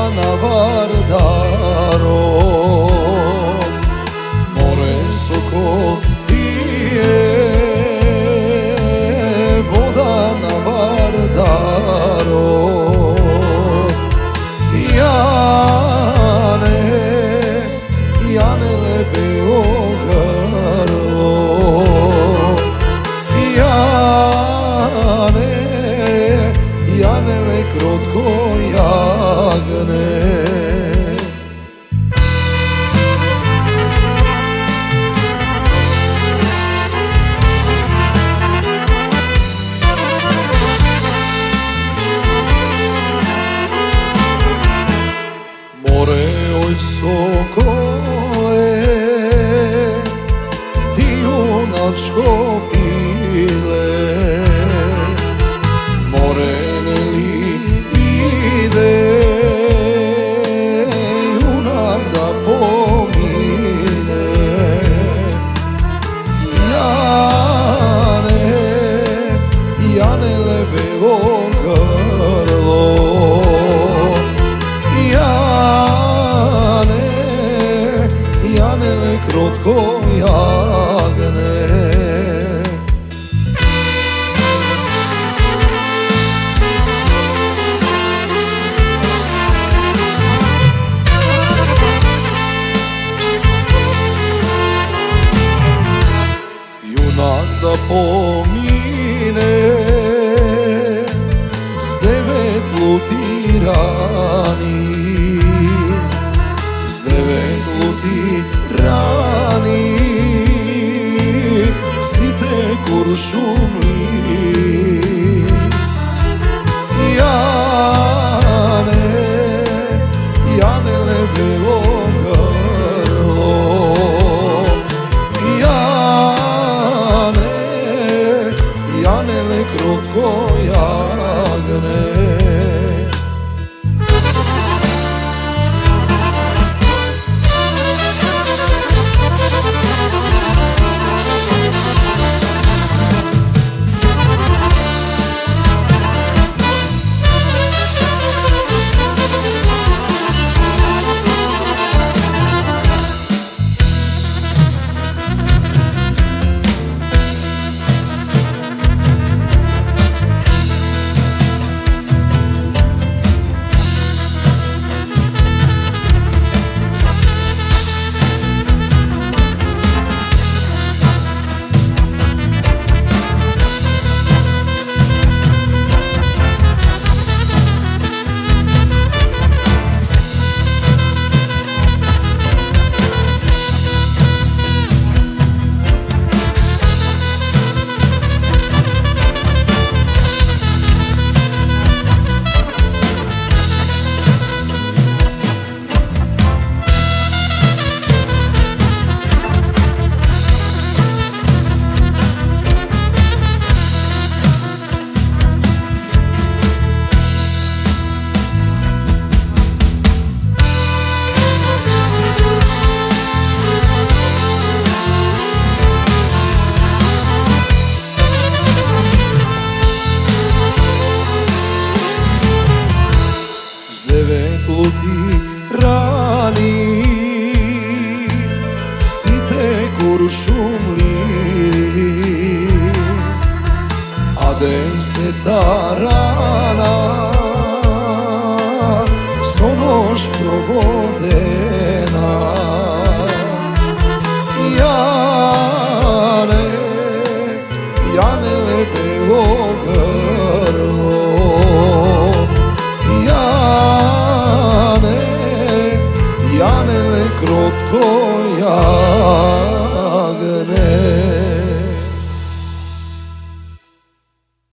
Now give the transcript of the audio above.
na Vardaro, more soko pije, voda na Vardaro. Janele Beogrado, Janele krotko jagne. More oj sokole, ti junačko pile, more ne li ide, junak da pomine. Janele Belo grlo, Janele krotko jagne. Junak da pomine, s devet lutirani, s devet lutirani, site Kuršumli. Janele Belo grlo, Janele krotko jagne. Lutirani, site Kuršumli, a deseta rana so noć provodena.